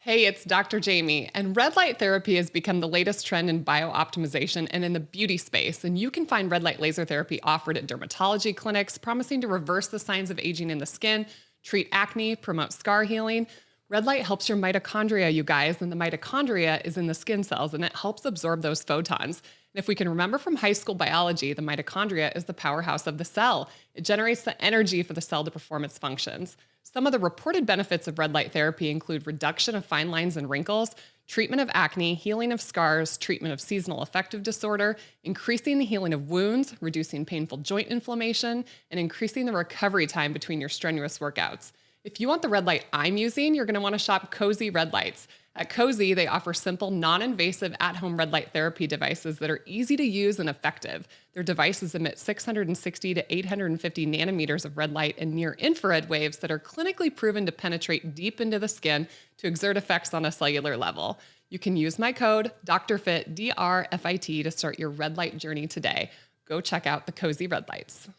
Hey, it's Dr. Jamie, and red light therapy has become the latest trend in biooptimization and in the beauty space. And you can find red light laser therapy offered at dermatology clinics, promising to reverse the signs of aging in the skin, treat acne, promote scar healing. Red light helps your mitochondria, you guys, and the mitochondria is in the skin cells, and it helps absorb those photons. And if we can remember from high school biology, the mitochondria is the powerhouse of the cell. It generates the energy for the cell to perform its functions. Some of the reported benefits of red light therapy include reduction of fine lines and wrinkles, treatment of acne, healing of scars, treatment of seasonal affective disorder, increasing the healing of wounds, reducing painful joint inflammation, and increasing the recovery time between your strenuous workouts. If you want the red light I'm using, you're going to want to shop Cozy Red Lights. At Cozy, they offer simple, non-invasive at-home red light therapy devices that are easy to use and effective. Their devices emit 660 to 850 nanometers of red light and near-infrared waves that are clinically proven to penetrate deep into the skin to exert effects on a cellular level. You can use my code DRFIT, DRFIT, to start your red light journey today. Go check out the Cozy Red Lights.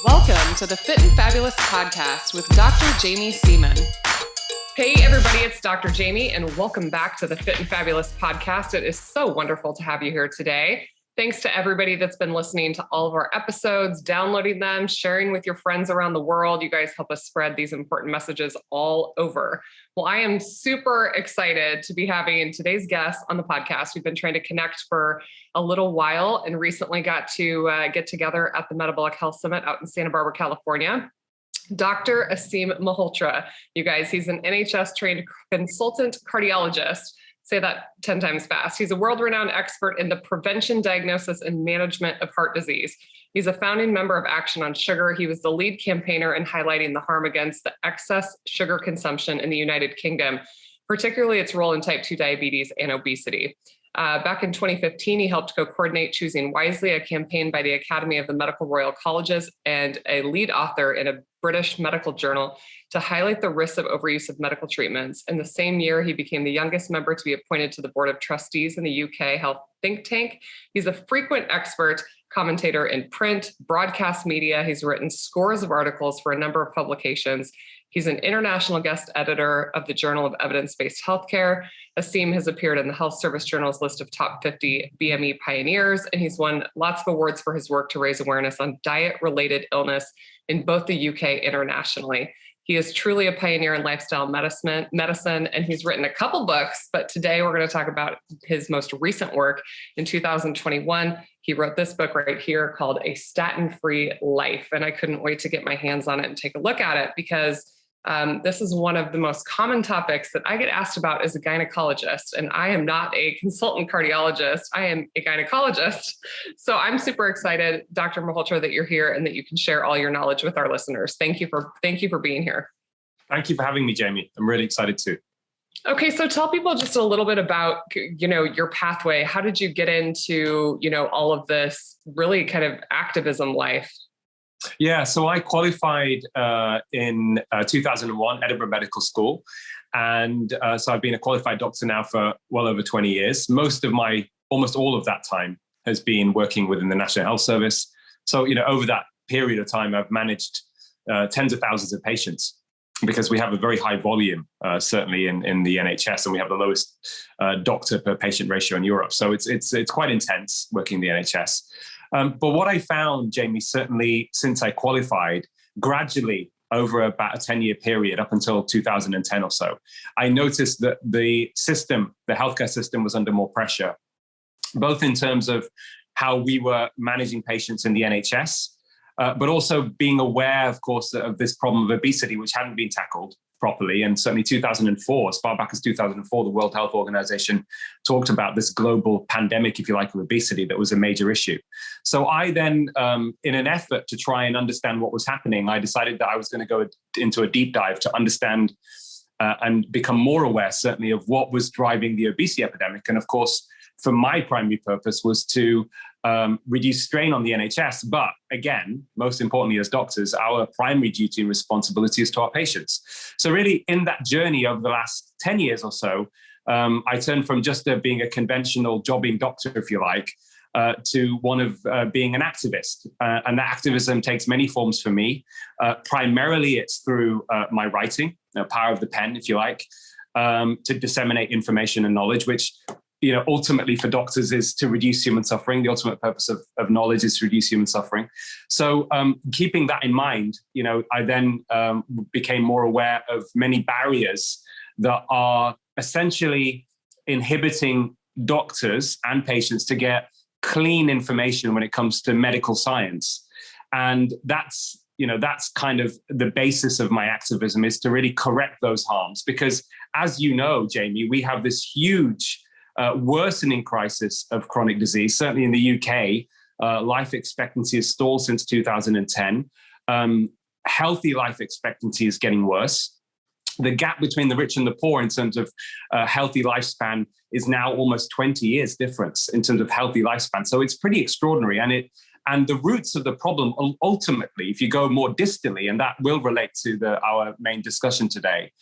Welcome to the Fit and Fabulous podcast with Dr. Jamie Semen. Hey everybody, it's Dr. Jamie and welcome back to the Fit and Fabulous podcast. It is so wonderful to have you here today. Thanks to everybody that's been listening to all of our episodes, downloading them, sharing with your friends around the world. You guys help us spread these important messages all over. Well, I am super excited to be having today's guest on the podcast. We've been trying to connect for a little while and recently got to get together at the Metabolic Health Summit out in Santa Barbara, California. Dr. Aseem Malhotra, you guys, he's an NHS trained consultant cardiologist. Say that 10 times fast. He's a world-renowned expert in the prevention, diagnosis, and management of heart disease. He's a founding member of Action on Sugar. He was the lead campaigner in highlighting the harm against the excess sugar consumption in the United Kingdom, particularly its role in type 2 diabetes and obesity. Back in 2015, he helped co-coordinate Choosing Wisely, a campaign by the Academy of the Medical Royal Colleges and a lead author in a British medical journal to highlight the risks of overuse of medical treatments. In the same year, he became the youngest member to be appointed to the board of trustees in the UK health think tank. He's a frequent expert commentator in print, broadcast media. He's written scores of articles for a number of publications. He's an international guest editor of the Journal of Evidence-Based Healthcare. Aseem has appeared in the Health Service Journal's list of top 50 BME pioneers, and he's won lots of awards for his work to raise awareness on diet-related illness in both the UK and internationally. He is truly a pioneer in lifestyle medicine, and he's written a couple books, but today we're going to talk about his most recent work. In 2021, he wrote this book right here called A Statin-Free Life, and I couldn't wait to get my hands on it and take a look at it because this is one of the most common topics that I get asked about as a gynecologist, and I am not a consultant cardiologist. I am a gynecologist. So I'm super excited, Dr. Malhotra, that you're here and that you can share all your knowledge with our listeners. Thank you for being here. Thank you for having me, Jamie. I'm really excited too. Okay, so tell people just a little bit about, your pathway. How did you get into, all of this really kind of activism life? Yeah, so I qualified in 2001, Edinburgh Medical School. And so I've been a qualified doctor now for well over 20 years. Almost all of that time has been working within the National Health Service. So, over that period of time, I've managed tens of thousands of patients because we have a very high volume, certainly in the NHS, and we have the lowest doctor per patient ratio in Europe. So it's quite intense working in the NHS. But what I found, Jamie, certainly since I qualified, gradually over about a 10-year period up until 2010 or so, I noticed that the healthcare system was under more pressure, both in terms of how we were managing patients in the NHS, but also being aware, of course, of this problem of obesity, which hadn't been tackled properly. And certainly 2004, as far back as 2004, the World Health Organization talked about this global pandemic, if you like, of obesity that was a major issue. So I then, in an effort to try and understand what was happening, I decided that I was going to go into a deep dive to understand and become more aware, certainly, of what was driving the obesity epidemic. And of course, for my primary purpose was to reduce strain on the NHS. But again, most importantly, as doctors, our primary duty and responsibility is to our patients. So really, in that journey over the last 10 years or so, I turned from just being a conventional jobbing doctor, if you like, to one of being an activist. And that activism takes many forms for me. Primarily, it's through my writing, the power of the pen, if you like, to disseminate information and knowledge, which ultimately for doctors is to reduce human suffering. The ultimate purpose of knowledge is to reduce human suffering. So keeping that in mind, I then became more aware of many barriers that are essentially inhibiting doctors and patients to get clean information when it comes to medical science. And that's kind of the basis of my activism, is to really correct those harms. Because as you know, Jamie, we have this huge worsening crisis of chronic disease. Certainly in the UK, life expectancy has stalled since 2010. Healthy life expectancy is getting worse. The gap between the rich and the poor in terms of healthy lifespan is now almost 20 years difference in terms of healthy lifespan. So it's pretty extraordinary. And the roots of the problem, ultimately, if you go more distally, and that will relate to our main discussion today,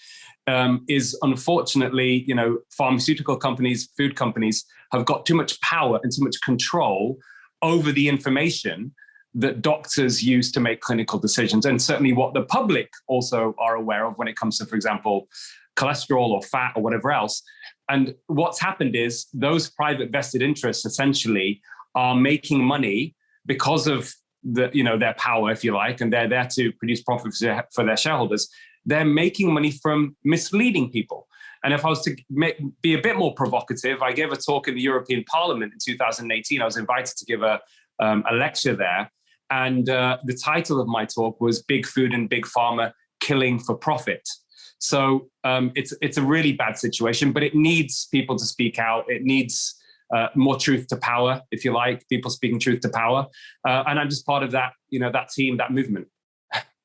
is unfortunately, pharmaceutical companies, food companies have got too much power and too much control over the information that doctors use to make clinical decisions, and certainly what the public also are aware of when it comes to, for example, cholesterol or fat or whatever else. And what's happened is those private vested interests essentially are making money because of their power, if you like, and they're there to produce profits for their shareholders. They're making money from misleading people. And if I was to be a bit more provocative, I gave a talk in the European Parliament in 2018. I was invited to give a lecture there. And the title of my talk was Big Food and Big Pharma Killing for Profit. So it's a really bad situation, but it needs people to speak out. It needs more truth to power, if you like, people speaking truth to power. And I'm just part of that, that team, that movement.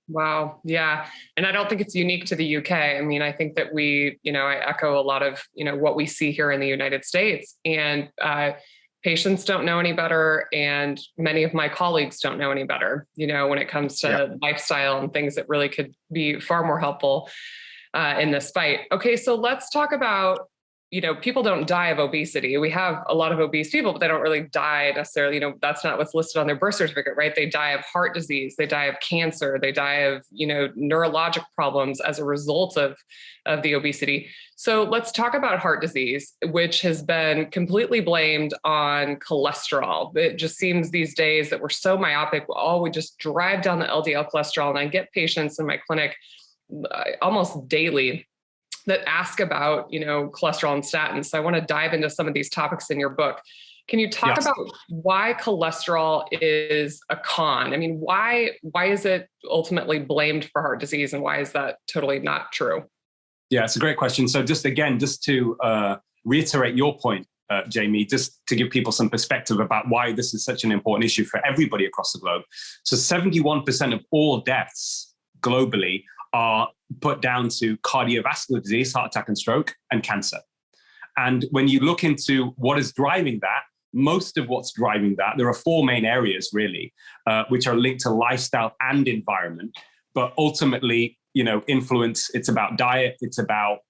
Wow. Yeah. And I don't think it's unique to the UK. I mean, I think that I echo a lot of, what we see here in the United States, and patients don't know any better. And many of my colleagues don't know any better, when it comes to lifestyle and things that really could be far more helpful in this fight. Okay. So let's talk about, people don't die of obesity. We have a lot of obese people, but they don't really die necessarily. That's not what's listed on their birth certificate, right? They die of heart disease. They die of cancer. They die of, neurologic problems as a result of the obesity. So let's talk about heart disease, which has been completely blamed on cholesterol. It just seems these days that we're so myopic. We just drive down the LDL cholesterol. And I get patients in my clinic almost daily that ask about, cholesterol and statins. So I want to dive into some of these topics in your book. Can you talk about why cholesterol is a con? I mean, why is it ultimately blamed for heart disease, and why is that totally not true? Yeah, it's a great question. So just to reiterate your point, Jamie, just to give people some perspective about why this is such an important issue for everybody across the globe. So 71% of all deaths globally are put down to cardiovascular disease, heart attack and stroke, and cancer. And when you look into what is driving that, most of what's driving that, there are four main areas really, which are linked to lifestyle and environment. But ultimately, influence, it's about diet, it's about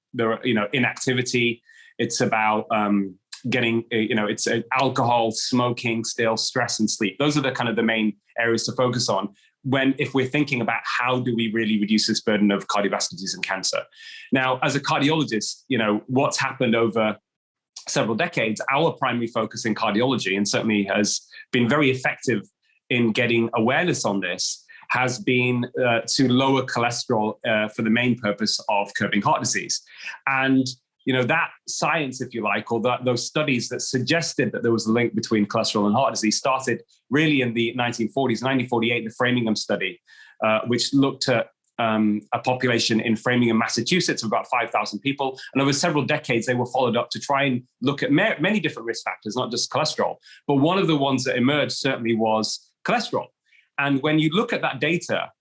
inactivity, it's about it's alcohol, smoking, still stress and sleep. Those are the kind of the main areas to focus on if we're thinking about how do we really reduce this burden of cardiovascular disease and cancer. Now, as a cardiologist, what's happened over several decades, our primary focus in cardiology, and certainly has been very effective in getting awareness on this, has been to lower cholesterol for the main purpose of curbing heart disease. And that science, if you like, or those studies that suggested that there was a link between cholesterol and heart disease started really in the 1940s, 1948, the Framingham study, which looked at a population in Framingham, Massachusetts of about 5,000 people. And over several decades, they were followed up to try and look at many different risk factors, not just cholesterol. But one of the ones that emerged certainly was cholesterol. And when you look at that data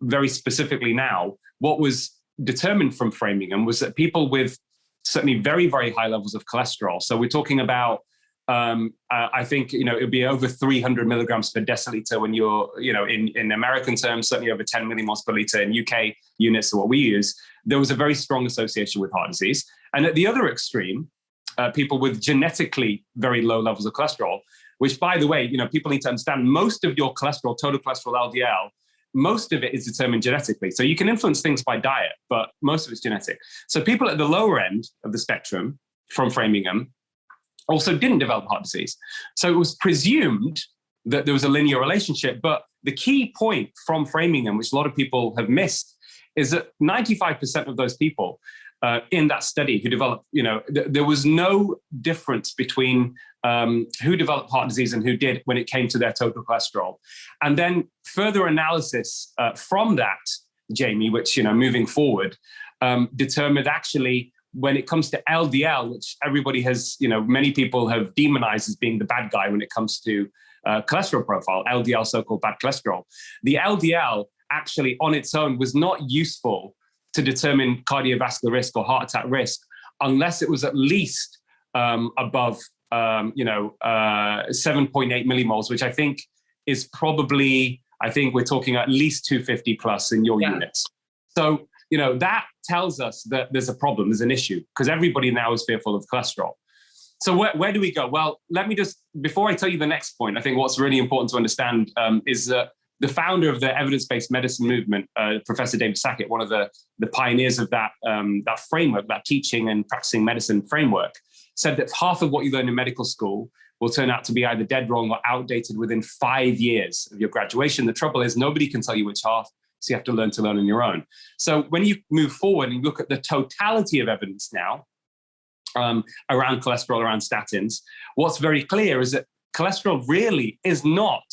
very specifically now, what was determined from Framingham was that people with certainly very, very high levels of cholesterol, so we're talking about I think, it would be over 300 milligrams per deciliter when you're, in American terms, certainly over 10 millimoles per liter. In UK units, what we use, there was a very strong association with heart disease. And at the other extreme, people with genetically very low levels of cholesterol, which, by the way, people need to understand, most of your cholesterol, total cholesterol, LDL, most of it is determined genetically. So you can influence things by diet, but most of it's genetic. So people at the lower end of the spectrum from Framingham also didn't develop heart disease. So it was presumed that there was a linear relationship. But the key point from Framingham, which a lot of people have missed, is that 95% of those people in that study who developed, there was no difference between who developed heart disease and who did when it came to their total cholesterol. And then further analysis from that, Jamie, which, moving forward, determined actually when it comes to LDL, which everybody has, many people have demonized as being the bad guy when it comes to cholesterol profile, LDL, so-called bad cholesterol. The LDL actually on its own was not useful to determine cardiovascular risk or heart attack risk unless it was at least above, 7.8 millimoles, which I think is probably, we're talking at least 250 plus in your units. So, that tells us that there's a problem, there's an issue, because everybody now is fearful of cholesterol. So where do we go? Well, let me just, before I tell you the next point, I think what's really important to understand is that the founder of the evidence-based medicine movement, Professor David Sackett, one of the pioneers of that framework, that teaching and practicing medicine framework, said that half of what you learn in medical school will turn out to be either dead wrong or outdated within 5 years of your graduation. The trouble is nobody can tell you which half, so you have to learn on your own. So when you move forward and look at the totality of evidence now around cholesterol, around statins, what's very clear is that cholesterol really is not,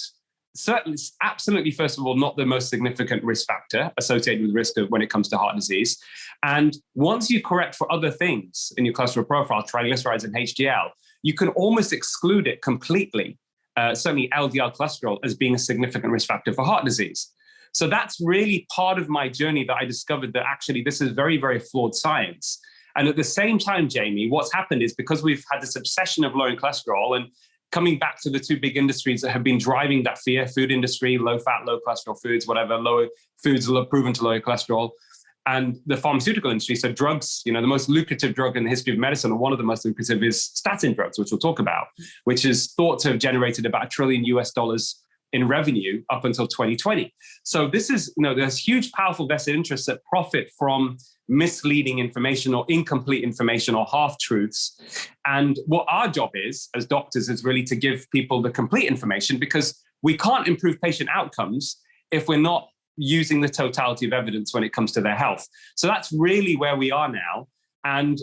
certainly, absolutely, first of all, not the most significant risk factor associated with risk of when it comes to heart disease. And once you correct for other things in your cholesterol profile, triglycerides and HDL, you can almost exclude it completely, certainly LDL cholesterol, as being a significant risk factor for heart disease. So that's really part of my journey that I discovered that actually this is very, very flawed science. And at the same time, Jamie, what's happened is because we've had this obsession of lowering cholesterol and coming back to the two big industries that have been driving that fear, food industry, low fat, low cholesterol foods, whatever, lower foods proven to lower cholesterol, and the pharmaceutical industry. So drugs, the most lucrative drug in the history of medicine, and one of the most lucrative is statin drugs, which we'll talk about, which is thought to have generated about $1 trillion in revenue up until 2020. So this is, there's huge, powerful vested interests that profit from misleading information or incomplete information or half-truths. And what our job is as doctors is really to give people the complete information, because we can't improve patient outcomes if we're not using the totality of evidence when it comes to their health. So that's really where we are now. And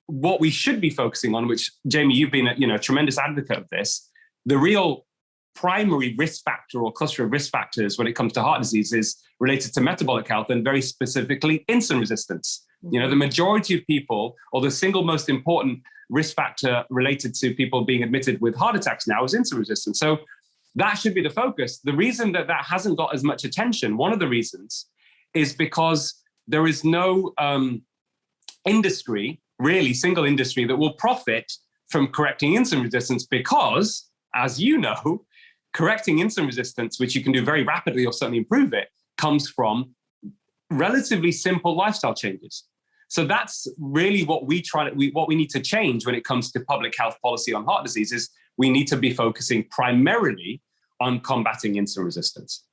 what we should be focusing on, which, Jamie, you've been a tremendous advocate of this, the real primary risk factor or cluster of risk factors when it comes to heart disease is related to metabolic health, and very specifically insulin resistance. The majority of people, or the single most important risk factor related to people being admitted with heart attacks now, is insulin resistance. So that should be the focus. The reason that hasn't got as much attention, one of the reasons, is because there is no industry, really single industry, that will profit from correcting insulin resistance, because, as you know, correcting insulin resistance, which you can do very rapidly or certainly improve it, comes from relatively simple lifestyle changes. So that's really what we need to change when it comes to public health policy on heart disease. Is we need to be focusing primarily on combating insulin resistance.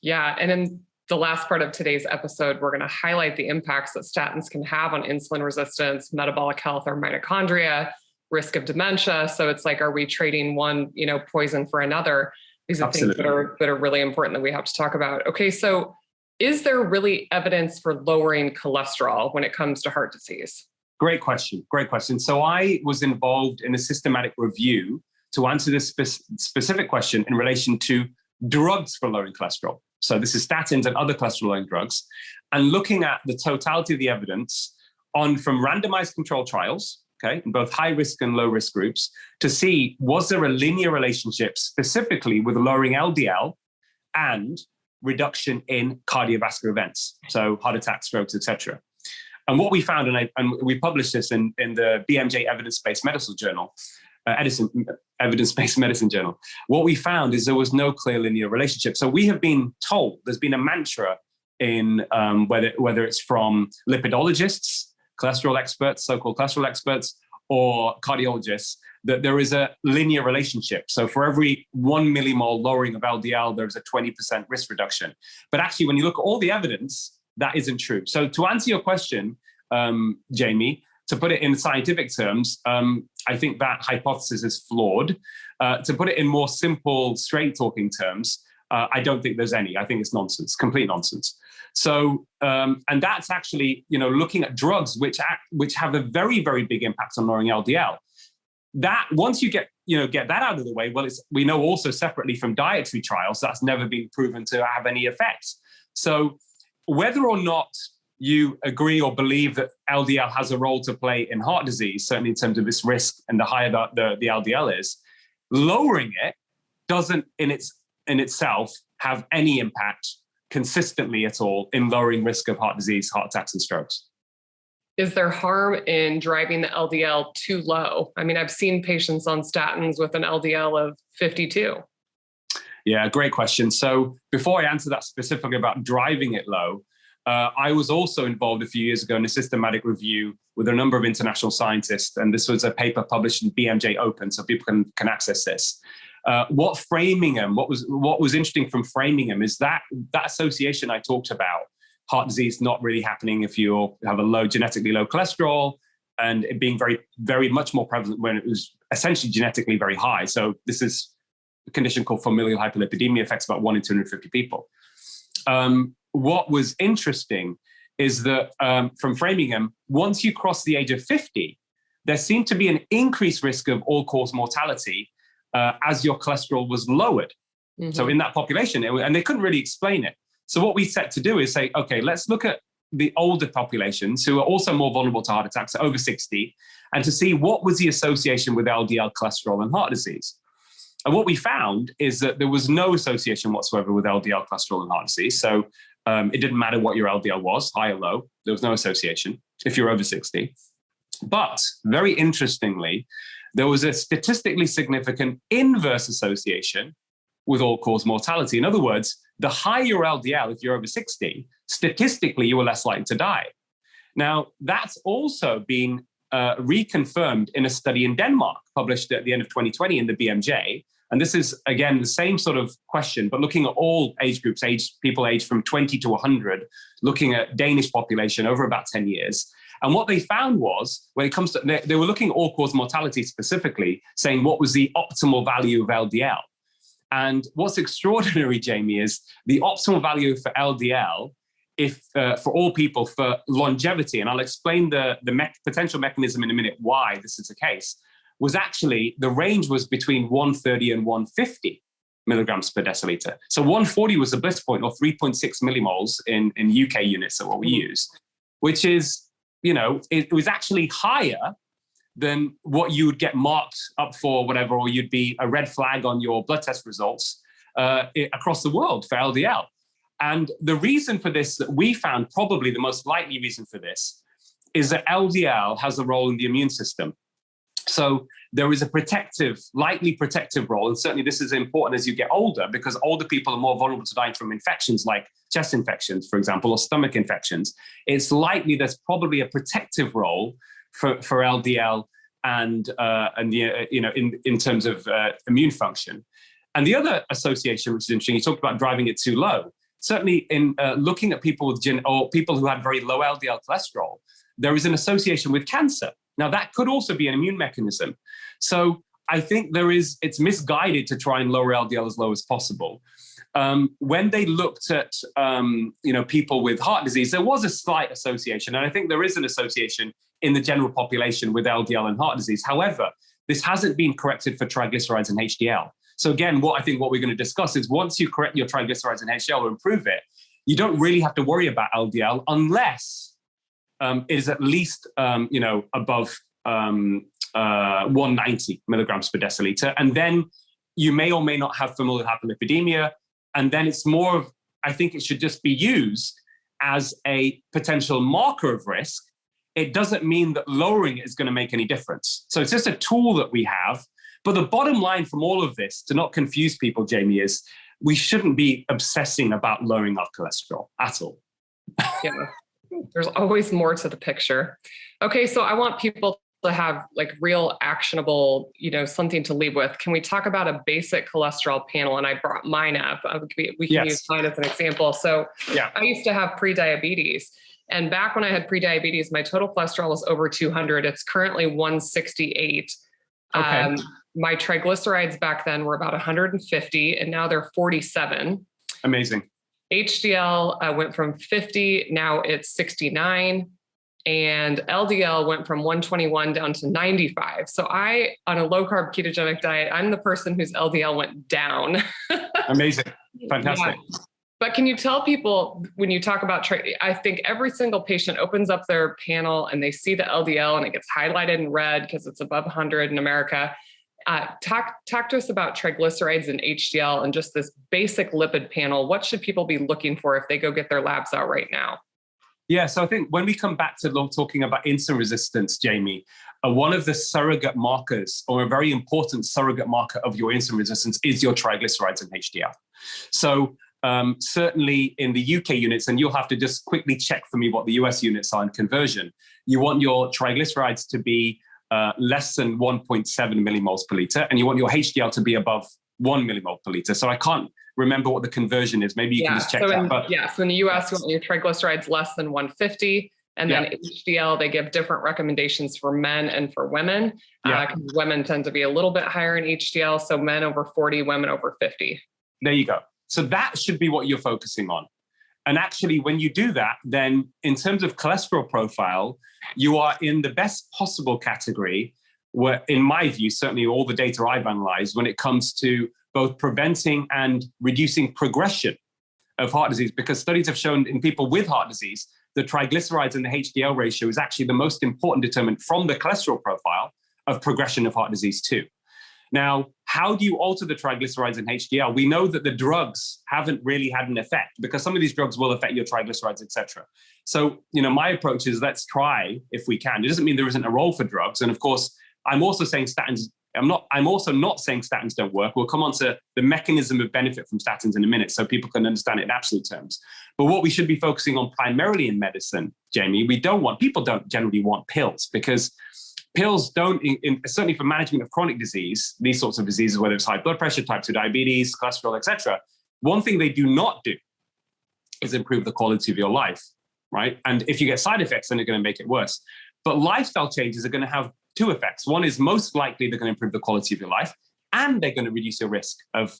Yeah, and in the last part of today's episode, we're going to highlight the impacts that statins can have on insulin resistance, metabolic health, or mitochondria, risk of dementia. So it's like, are we trading one, poison for another? These are Absolutely. things that are really important that we have to talk about. Okay, so is there really evidence for lowering cholesterol when it comes to heart disease? Great question. So I was involved in a systematic review to answer this specific question in relation to drugs for lowering cholesterol. So this is statins and other cholesterol-lowering drugs, and looking at the totality of the evidence from randomized control trials, okay, in both high risk and low risk groups, to see, was there a linear relationship specifically with lowering LDL and reduction in cardiovascular events, so heart attacks, strokes, etc. And what we found, and we published this in the BMJ Evidence-Based Medicine Journal, Evidence-Based Medicine Journal. What we found is there was no clear linear relationship. So we have been told, there's been a mantra in whether it's from lipidologists, cholesterol experts, so-called cholesterol experts, or cardiologists, that there is a linear relationship. So for every 1 millimole lowering of LDL, there's a 20% risk reduction. But actually, when you look at all the evidence, that isn't true. So to answer your question, Jamie, to put it in scientific terms, I think that hypothesis is flawed. To put it in more simple, straight-talking terms, I don't think there's any. I think it's nonsense, complete nonsense. So, and that's actually, looking at drugs which have a very, very big impact on lowering LDL. That once you get that out of the way, well, we know also separately from dietary trials that's never been proven to have any effects. So, whether or not you agree or believe that LDL has a role to play in heart disease, certainly in terms of its risk, and the higher the LDL is, lowering it doesn't in itself have any impact consistently at all in lowering risk of heart disease, heart attacks, and strokes. Is there harm in driving the LDL too low? I mean, I've seen patients on statins with an LDL of 52. Yeah, great question. So before I answer that specifically about driving it low, I was also involved a few years ago in a systematic review with a number of international scientists, and this was a paper published in BMJ Open, so people can access this. What was interesting from Framingham is that association I talked about, heart disease not really happening if you have a genetically low cholesterol, and it being very, very much more prevalent when it was essentially genetically very high. So this is a condition called familial hyperlipidemia, affects about 1 in 250 people. What was interesting is that from Framingham, once you cross the age of 50, there seemed to be an increased risk of all-cause mortality as your cholesterol was lowered. Mm-hmm. So in that population, and they couldn't really explain it. So what we set to do is say, okay, let's look at the older populations who are also more vulnerable to heart attacks, over 60, and to see what was the association with LDL cholesterol and heart disease. And what we found is that there was no association whatsoever with LDL cholesterol and heart disease. So it didn't matter what your LDL was, high or low. There was no association if you're over 60. But very interestingly, there was a statistically significant inverse association with all-cause mortality. In other words, the higher your LDL, if you're over 60, statistically, you were less likely to die. Now, that's also been reconfirmed in a study in Denmark, published at the end of 2020 in the BMJ. And this is, again, the same sort of question, but looking at all age groups, people aged from 20 to 100, looking at Danish population over about 10 years. And what they found was, when it comes to, they were looking at all-cause mortality specifically, saying what was the optimal value of LDL. And what's extraordinary, Jamie, is the optimal value for LDL, if for all people, for longevity, and I'll explain the potential mechanism in a minute why this is the case, was actually, the range was between 130 and 150 milligrams per deciliter. So 140 was the bliss point, or 3.6 millimoles in UK units, so what we use, which is, it was actually higher than what you would get marked up for, whatever, or you'd be a red flag on your blood test results across the world for LDL. And the reason for this that we found, probably the most likely reason for this, is that LDL has a role in the immune system. So there is a likely protective role. And certainly this is important as you get older, because older people are more vulnerable to dying from infections like chest infections, for example, or stomach infections. It's likely there's probably a protective role for LDL and in terms of immune function. And the other association, which is interesting, you talked about driving it too low. Certainly in looking at people with people who had very low LDL cholesterol, there is an association with cancer. Now, that could also be an immune mechanism. So I think it's misguided to try and lower LDL as low as possible. When they looked at, people with heart disease, there was a slight association. And I think there is an association in the general population with LDL and heart disease. However, this hasn't been corrected for triglycerides and HDL. So again, what we're going to discuss is once you correct your triglycerides and HDL or improve it, you don't really have to worry about LDL unless it is at least, above 190 milligrams per deciliter. And then you may or may not have familial hyperlipidemia. And then it's more of, I think it should just be used as a potential marker of risk. It doesn't mean that lowering it is going to make any difference. So it's just a tool that we have But the bottom line from all of this, to not confuse people, Jamie, is we shouldn't be obsessing about lowering our cholesterol at all. Yeah, there's always more to the picture. Okay, so I want people to have like real actionable, something to leave with. Can we talk about a basic cholesterol panel? And I brought mine up. We can use mine as an example. So I used to have pre-diabetes. And back when I had pre-diabetes, my total cholesterol was over 200. It's currently 168. Okay. My triglycerides back then were about 150, and now they're 47. Amazing. HDL went from 50, now it's 69. And LDL went from 121 down to 95. So on a low carb ketogenic diet, I'm the person whose LDL went down. Amazing. Fantastic. Yeah. But can you tell people, when you talk about, I think every single patient opens up their panel and they see the LDL and it gets highlighted in red because it's above 100 in America. Talk to us about triglycerides and HDL and just this basic lipid panel. What should people be looking for if they go get their labs out right now? Yeah, so I think when we come back to talking about insulin resistance, Jamie, one of the surrogate markers, or a very important surrogate marker of your insulin resistance, is your triglycerides and HDL. So certainly in the UK units, and you'll have to just quickly check for me what the US units are in conversion, you want your triglycerides to be less than 1.7 millimoles per liter, and you want your HDL to be above 1 millimole per liter. So I can't remember what the conversion is. Maybe you can just check that. So in the US, you want your triglycerides less than 150. And then HDL, they give different recommendations for men and for women. Women tend to be a little bit higher in HDL. So men over 40, women over 50. There you go. So that should be what you're focusing on. And actually, when you do that, then in terms of cholesterol profile, you are in the best possible category where, in my view, certainly all the data I've analyzed, when it comes to both preventing and reducing progression of heart disease, because studies have shown in people with heart disease, the triglycerides and the HDL ratio is actually the most important determinant from the cholesterol profile of progression of heart disease too. Now, how do you alter the triglycerides and HDL? We know that the drugs haven't really had an effect because some of these drugs will affect your triglycerides, et cetera. So, my approach is let's try if we can. It doesn't mean there isn't a role for drugs. And of course, I'm also saying statins. I'm also not saying statins don't work. We'll come on to the mechanism of benefit from statins in a minute so people can understand it in absolute terms. But what we should be focusing on primarily in medicine, Jamie, people don't generally want pills because pills don't, certainly for management of chronic disease, these sorts of diseases, whether it's high blood pressure, type 2 diabetes, cholesterol, et cetera, one thing they do not do is improve the quality of your life, right? And if you get side effects, then they're going to make it worse. But lifestyle changes are going to have two effects. One is most likely they're going to improve the quality of your life, and they're going to reduce your risk of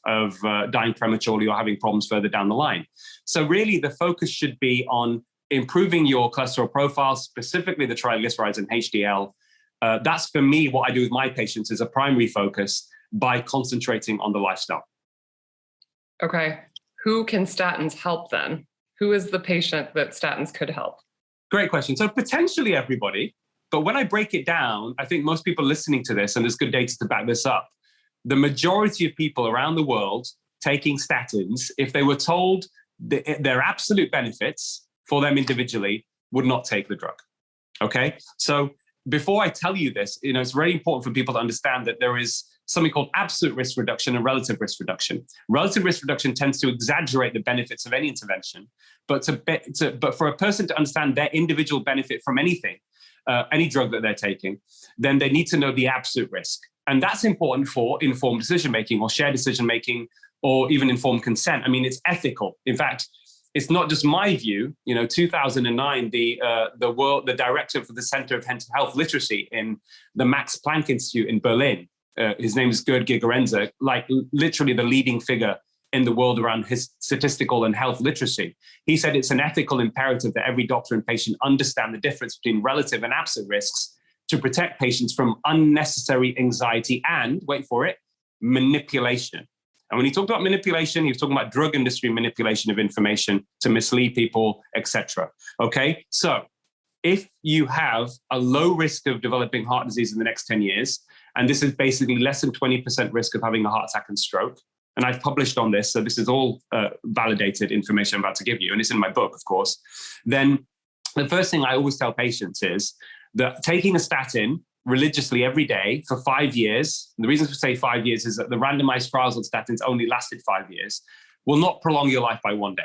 dying prematurely or having problems further down the line. So really the focus should be on improving your cholesterol profile, specifically the triglycerides and HDL. That's for me, what I do with my patients is a primary focus by concentrating on the lifestyle. Okay. Who can statins help then? Who is the patient that statins could help? Great question. So potentially everybody, but when I break it down, I think most people listening to this, and there's good data to back this up, the majority of people around the world taking statins, if they were told their absolute benefits for them individually, would not take the drug. Okay? So before I tell you this, it's very important for people to understand that there is something called absolute risk reduction and relative risk reduction. Relative risk reduction tends to exaggerate the benefits of any intervention, but for a person to understand their individual benefit from anything, any drug that they're taking, then they need to know the absolute risk. And that's important for informed decision-making or shared decision-making or even informed consent. I mean, it's ethical. In fact, it's not just my view. 2009, the director for the Center of Health Literacy in the Max Planck Institute in Berlin, his name is Gerd Gigerenzer, like literally the leading figure in the world around his statistical and health literacy. He said it's an ethical imperative that every doctor and patient understand the difference between relative and absolute risks to protect patients from unnecessary anxiety and, wait for it, manipulation. And when he talked about manipulation, he was talking about drug industry manipulation of information to mislead people, etc. Okay, so if you have a low risk of developing heart disease in the next 10 years, and this is basically less than 20% risk of having a heart attack and stroke, and I've published on this, so this is all validated information I'm about to give you, and it's in my book, of course, then the first thing I always tell patients is that taking a statin religiously every day for 5 years, and the reason we say 5 years is that the randomized trials on statins only lasted 5 years, will not prolong your life by 1 day.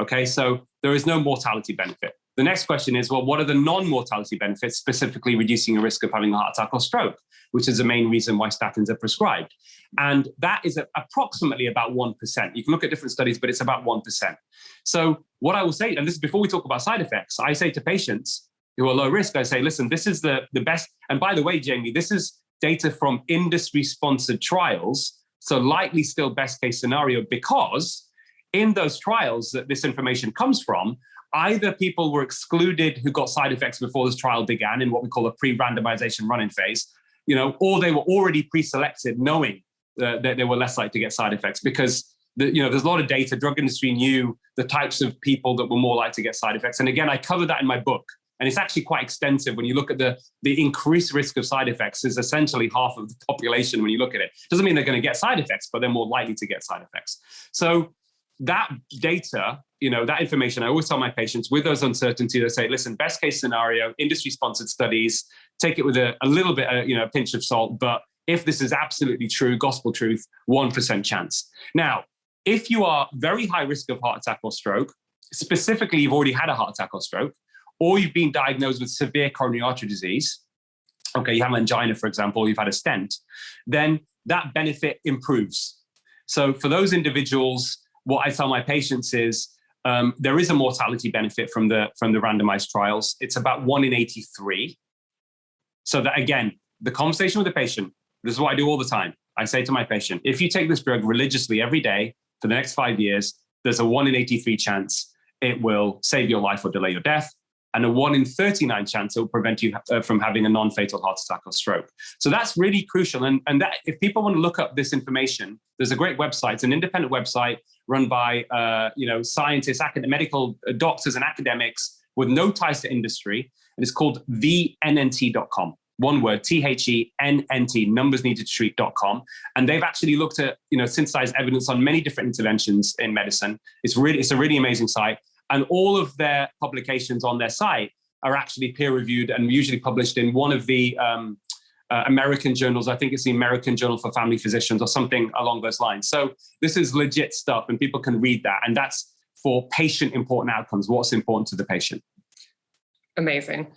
Okay, so there is no mortality benefit. The next question is, well, what are the non-mortality benefits, specifically reducing the risk of having a heart attack or stroke, which is the main reason why statins are prescribed. And that is approximately about 1%. You can look at different studies, but it's about 1%. So what I will say, and this is before we talk about side effects, I say to patients who are low risk, I say, listen, this is the best. And by the way, Jamie, this is data from industry-sponsored trials, so likely still best case scenario, because in those trials that this information comes from, either people were excluded who got side effects before this trial began in what we call a pre-randomization run-in phase, or they were already pre-selected knowing that they were less likely to get side effects, because there's a lot of data. Drug industry knew the types of people that were more likely to get side effects. And again, I cover that in my book. And it's actually quite extensive. When you look at the increased risk of side effects is essentially half of the population when you look at it. Doesn't mean they're going to get side effects, but they're more likely to get side effects. So that data, that information, I always tell my patients with those uncertainties, I say, listen, best case scenario, industry-sponsored studies, take it with a little bit, a pinch of salt. But if this is absolutely true, gospel truth, 1% chance. Now, if you are very high risk of heart attack or stroke, specifically you've already had a heart attack or stroke, or you've been diagnosed with severe coronary artery disease, okay, you have angina, for example, or you've had a stent, then that benefit improves. So for those individuals, what I tell my patients is there is a mortality benefit from the randomized trials. It's about 1 in 83. So that, again, the conversation with the patient, this is what I do all the time. I say to my patient, if you take this drug religiously every day for the next 5 years, there's a 1 in 83 chance it will save your life or delay your death, and a 1 in 39 chance it will prevent you from having a non-fatal heart attack or stroke. So that's really crucial. And that, if people want to look up this information, there's a great website. It's an independent website run by scientists, medical doctors and academics with no ties to industry. And it's called thennt.com. One word, THENNT, numbers needed to treat.com. And they've actually looked at, synthesized evidence on many different interventions in medicine. It's a really amazing site. And all of their publications on their site are actually peer-reviewed and usually published in one of the American journals. I think it's the American Journal for Family Physicians or something along those lines. So this is legit stuff and people can read that. And that's for patient-important outcomes, what's important to the patient. Amazing.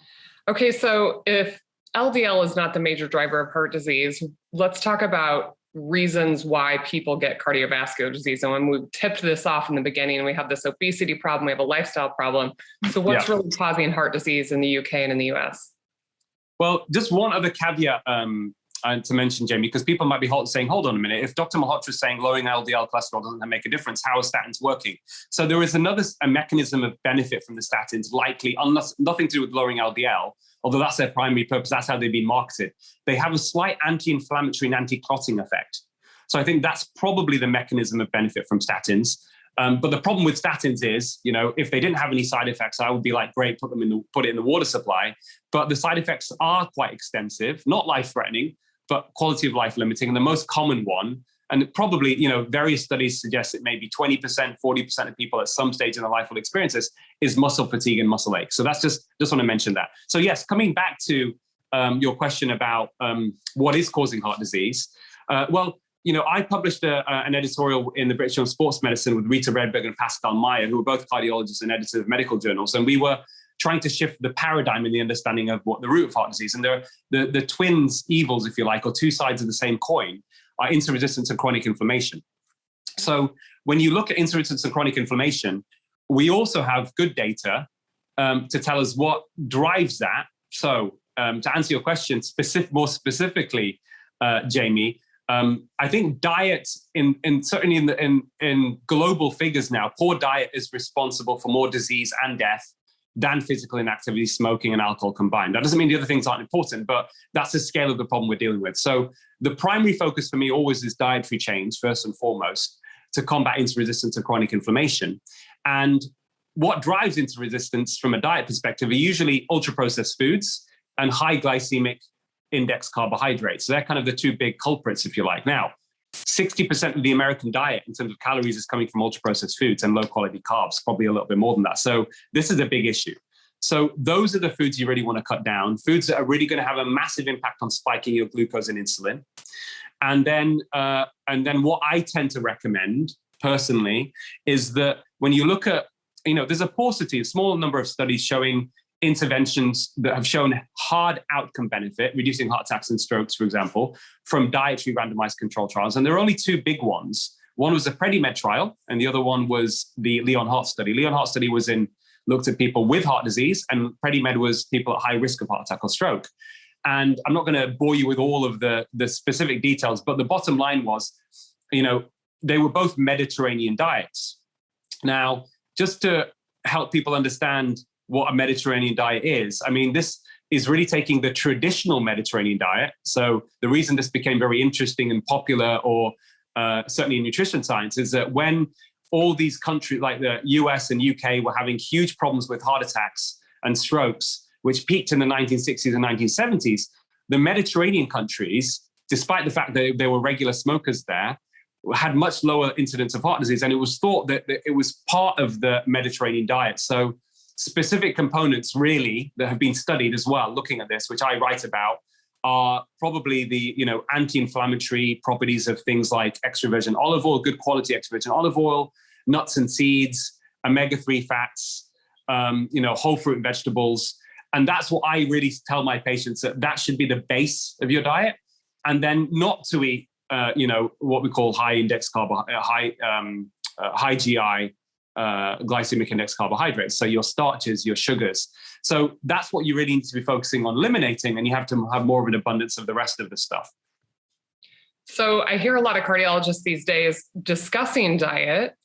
Okay, so if LDL is not the major driver of heart disease, let's talk about reasons why people get cardiovascular disease. And when we tipped this off in the beginning, we have this obesity problem, we have a lifestyle problem. So what's really causing heart disease in the UK and in the US? Well, just one other caveat to mention, Jamie, because people might be saying, hold on a minute, if Dr. Malhotra is saying lowering LDL cholesterol doesn't make a difference, how are statins working? So there is a mechanism of benefit from the statins, likely, nothing to do with lowering LDL, although that's their primary purpose, that's how they've been marketed. They have a slight anti-inflammatory and anti-clotting effect. So I think that's probably the mechanism of benefit from statins. But the problem with statins is, if they didn't have any side effects, I would be like, great, put it in the water supply. But the side effects are quite extensive, not life-threatening, but quality of life limiting. And the most common one, and probably, various studies suggest that maybe 20%, 40% of people at some stage in their life will experience this, is muscle fatigue and muscle ache. So that's just want to mention that. So yes, coming back to your question about what is causing heart disease. I published an editorial in the British Journal of Sports Medicine with Rita Redberg and Pascal Meyer, who were both cardiologists and editors of medical journals. And we were trying to shift the paradigm in the understanding of what the root of heart disease. And the twins evils, if you like, or two sides of the same coin, are insulin resistance and chronic inflammation. So when you look at insulin resistance and chronic inflammation, we also have good data to tell us what drives that. So to answer your question more specifically, Jamie, I think diet, certainly in global figures now, poor diet is responsible for more disease and death than physical inactivity, smoking, and alcohol combined. That doesn't mean the other things aren't important, but that's the scale of the problem we're dealing with. So the primary focus for me always is dietary change, first and foremost, to combat insulin resistance and chronic inflammation. And what drives insulin resistance from a diet perspective are usually ultra-processed foods and high glycemic index carbohydrates. So they're kind of the two big culprits, if you like. Now, 60% of the American diet in terms of calories is coming from ultra-processed foods and low-quality carbs, probably a little bit more than that. So this is a big issue. So those are the foods you really want to cut down, foods that are really going to have a massive impact on spiking your glucose and insulin. And then what I tend to recommend personally is that when you look at, there's a paucity, a small number of studies showing interventions that have shown hard outcome benefit, reducing heart attacks and strokes, for example, from dietary randomized control trials. And there are only two big ones. One was the PREDIMED trial, and the other one was the Leon Heart study. Leon Heart study looked at people with heart disease, and PREDIMED was people at high risk of heart attack or stroke. And I'm not going to bore you with all of the specific details, but the bottom line was, they were both Mediterranean diets. Now, just to help people understand what a Mediterranean diet is, this is really taking the traditional Mediterranean diet. So the reason this became very interesting and popular, or certainly in nutrition science, is that when all these countries like the US and UK were having huge problems with heart attacks and strokes, which peaked in the 1960s and 1970s, the Mediterranean countries, despite the fact that they were regular smokers there, had much lower incidence of heart disease. And it was thought that it was part of the Mediterranean diet. So specific components really that have been studied as well, looking at this, which I write about, are probably the anti-inflammatory properties of things like extra virgin olive oil, good quality extra virgin olive oil, nuts and seeds, omega-3 fats, whole fruit and vegetables. And that's what I really tell my patients, that should be the base of your diet. And then not to eat, what we call high index high GI glycemic index carbohydrates. So your starches, your sugars. So that's what you really need to be focusing on eliminating, and you have to have more of an abundance of the rest of the stuff. So I hear a lot of cardiologists these days discussing diet,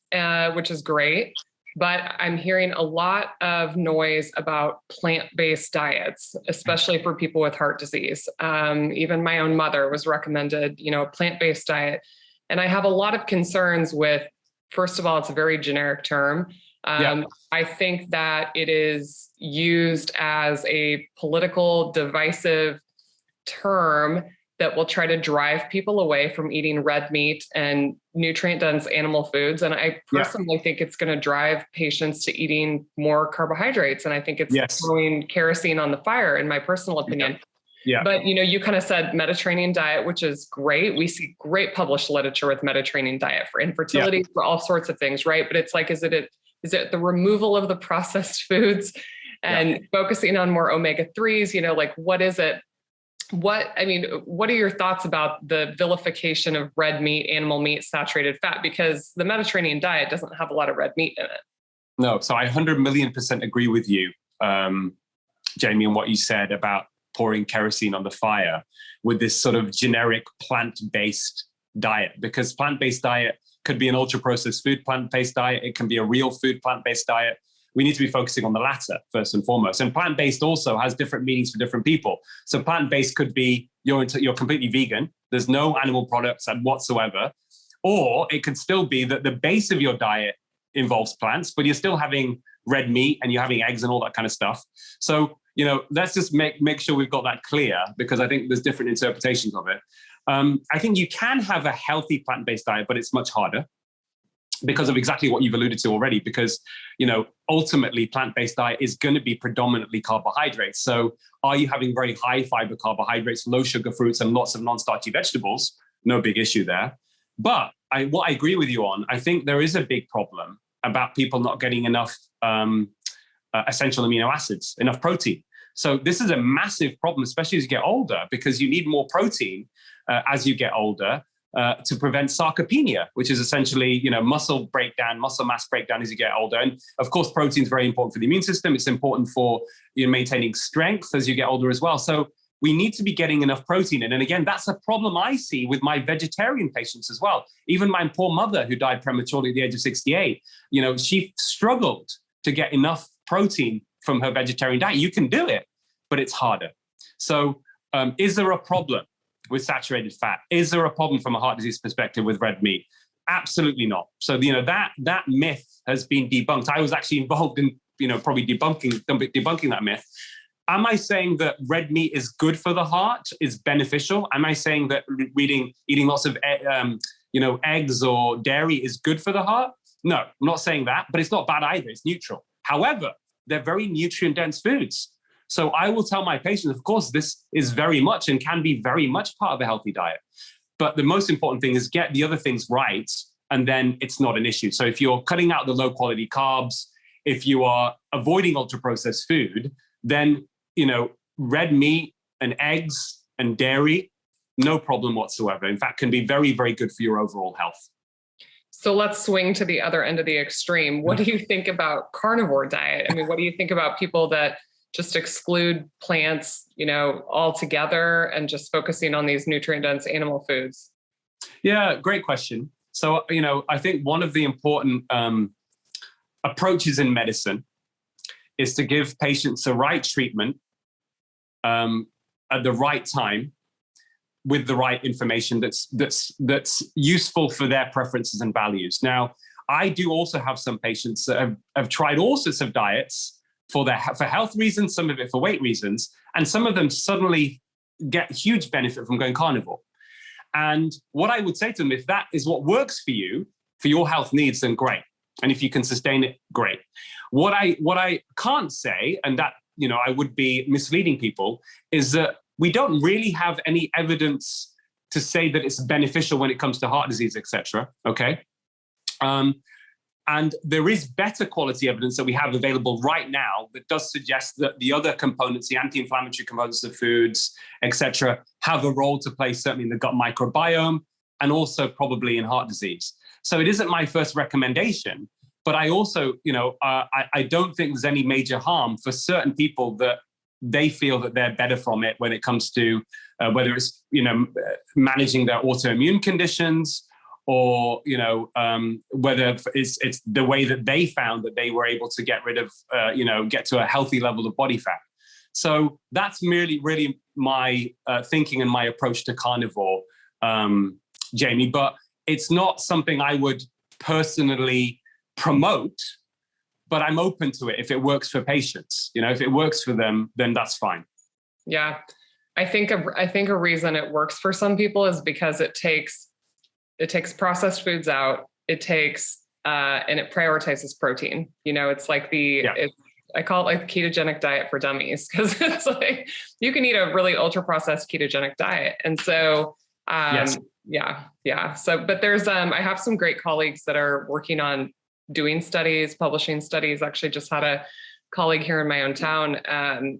which is great, but I'm hearing a lot of noise about plant-based diets, especially for people with heart disease. Even my own mother was recommended, a plant-based diet. And I have a lot of concerns with, first of all, it's a very generic term. I think that it is used as a political divisive term that will try to drive people away from eating red meat and nutrient-dense animal foods. And I personally think it's going to drive patients to eating more carbohydrates. And I think it's throwing kerosene on the fire, in my personal opinion. Yeah. But, you kind of said Mediterranean diet, which is great. We see great published literature with Mediterranean diet for infertility, for all sorts of things, right? But it's like, is it the removal of the processed foods and focusing on more omega-3s? What is it? What are your thoughts about the vilification of red meat, animal meat, saturated fat? Because the Mediterranean diet doesn't have a lot of red meat in it. No, so I 100,000,000% agree with you, Jamie, and what you said about pouring kerosene on the fire with this sort of generic plant-based diet, because plant-based diet could be an ultra-processed food plant-based diet. It can be a real food plant-based diet. We need to be focusing on the latter first and foremost. And plant-based also has different meanings for different people. So plant-based could be you're completely vegan. There's no animal products whatsoever. Or it could still be that the base of your diet involves plants, but you're still having red meat and you're having eggs and all that kind of stuff. So, let's just make sure we've got that clear, because I think there's different interpretations of it. I think you can have a healthy plant-based diet, but it's much harder because of exactly what you've alluded to already, because, ultimately plant-based diet is going to be predominantly carbohydrates. So are you having very high fiber carbohydrates, low sugar fruits, and lots of non-starchy vegetables? No big issue there. But what I agree with you on, I think there is a big problem about people not getting enough essential amino acids, enough protein. So this is a massive problem, especially as you get older, because you need more protein as you get older to prevent sarcopenia, which is essentially, muscle breakdown, muscle mass breakdown as you get older. And of course, protein is very important for the immune system. It's important for maintaining strength as you get older as well. So we need to be getting enough protein in. And again, that's a problem I see with my vegetarian patients as well. Even my poor mother, who died prematurely at the age of 68, she struggled to get enough protein from her vegetarian diet. You can do it, but it's harder. So is there a problem with saturated fat? Is there a problem from a heart disease perspective with red meat? Absolutely not. So, that myth has been debunked. I was actually involved in, probably debunking that myth. Am I saying that red meat is good for the heart, is beneficial? Am I saying that eating lots of, eggs or dairy is good for the heart? No, I'm not saying that, but it's not bad either. It's neutral. However, they're very nutrient-dense foods. So I will tell my patients, of course, this is very much and can be very much part of a healthy diet. But the most important thing is get the other things right, and then it's not an issue. So if you're cutting out the low-quality carbs, if you are avoiding ultra-processed food, then, red meat and eggs and dairy, no problem whatsoever. In fact, can be very, very good for your overall health. So let's swing to the other end of the extreme. What do you think about carnivore diet? I mean, what do you think about people that just exclude plants, altogether and just focusing on these nutrient-dense animal foods? Yeah, great question. So, I think one of the important approaches in medicine is to give patients the right treatment at the right time with the right information that's useful for their preferences and values. Now, I do also have some patients that have tried all sorts of diets for health reasons, some of it for weight reasons, and some of them suddenly get huge benefit from going carnivore. And what I would say to them, if that is what works for you, for your health needs, then great. And if you can sustain it, great. What I can't say, and that I would be misleading people, is that we don't really have any evidence to say that it's beneficial when it comes to heart disease, etc. Okay. And there is better quality evidence that we have available right now that does suggest that the other components, the anti-inflammatory components of foods, etc., have a role to play, certainly in the gut microbiome and also probably in heart disease. So it isn't my first recommendation, but I also, I don't think there's any major harm for certain people that they feel that they're better from it when it comes to whether it's, managing their autoimmune conditions, or whether it's the way that they found that they were able to get rid of, get to a healthy level of body fat. So that's really my thinking and my approach to carnivore, Jamie. But it's not something I would personally promote, but I'm open to it if it works for patients. If it works for them, then that's fine. Yeah, I think a reason it works for some people is because it takes processed foods out. It takes and it prioritizes protein. It's like I call it like the ketogenic diet for dummies, because it's like you can eat a really ultra processed ketogenic diet. And so, yes. Yeah. So, but there's, I have some great colleagues that are working on doing studies, publishing studies. Actually just had a colleague here in my own town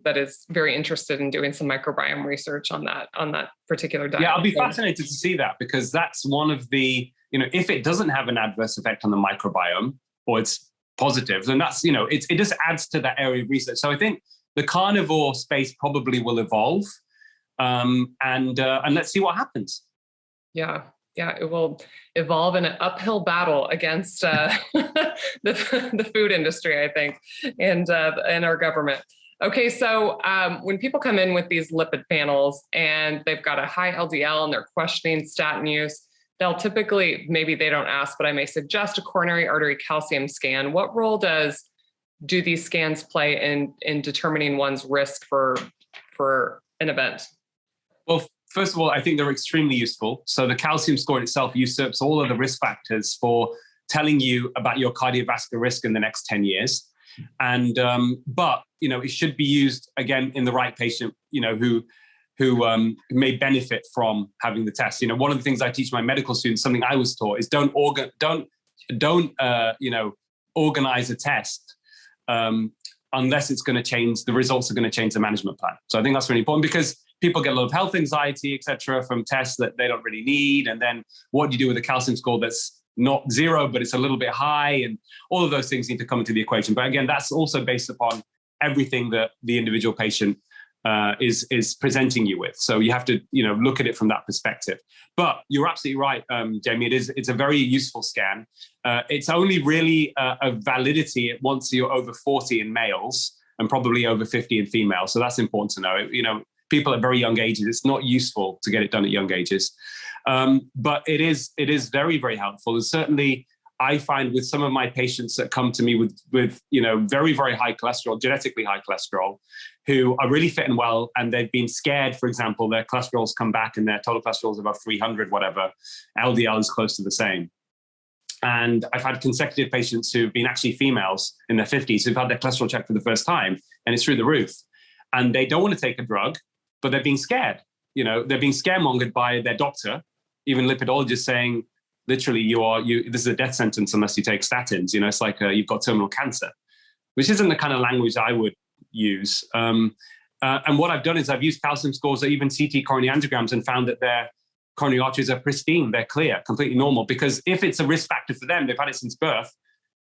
that is very interested in doing some microbiome research on that particular diet. Yeah, I'll be fascinated to see that, because that's one of the, if it doesn't have an adverse effect on the microbiome, or it's positive, then that's, it just adds to that area of research. So I think the carnivore space probably will evolve, and let's see what happens. Yeah, it will evolve in an uphill battle against the food industry, I think, and our government. Okay, so when people come in with these lipid panels and they've got a high LDL and they're questioning statin use, they'll typically, maybe they don't ask, but I may suggest a coronary artery calcium scan. What role do these scans play in determining one's risk for an event? Well, first of all, I think they're extremely useful. So the calcium score in itself usurps all of the risk factors for telling you about your cardiovascular risk in the next 10 years. And, but, it should be used again in the right patient, who may benefit from having the test. One of the things I teach my medical students, something I was taught, is don't organize a test unless it's going to change, the results are going to change the management plan. So I think that's really important, because people get a lot of health anxiety, et cetera, from tests that they don't really need. And then what do you do with a calcium score that's not zero, but it's a little bit high? And all of those things need to come into the equation. But again, that's also based upon everything that the individual patient is presenting you with. So you have to, look at it from that perspective. But you're absolutely right, Jamie. It's a very useful scan. It's only really a validity once you're over 40 in males and probably over 50 in females. So that's important to know. People at very young ages, it's not useful to get it done at young ages. But it is very, very helpful. And certainly I find with some of my patients that come to me with very, very high cholesterol, genetically high cholesterol, who are really fit and well, and they've been scared, for example, their cholesterol's come back and their total cholesterol is above 300, whatever, LDL is close to the same. And I've had consecutive patients who've been actually females in their 50s who've had their cholesterol checked for the first time, and it's through the roof. And they don't want to take a drug, but they're being scared. They're being scaremongered by their doctor, even lipidologists saying, literally, this is a death sentence unless you take statins. It's like you've got terminal cancer, which isn't the kind of language I would use. And what I've done is I've used calcium scores or even CT coronary angiograms and found that their coronary arteries are pristine, they're clear, completely normal. Because if it's a risk factor for them, they've had it since birth,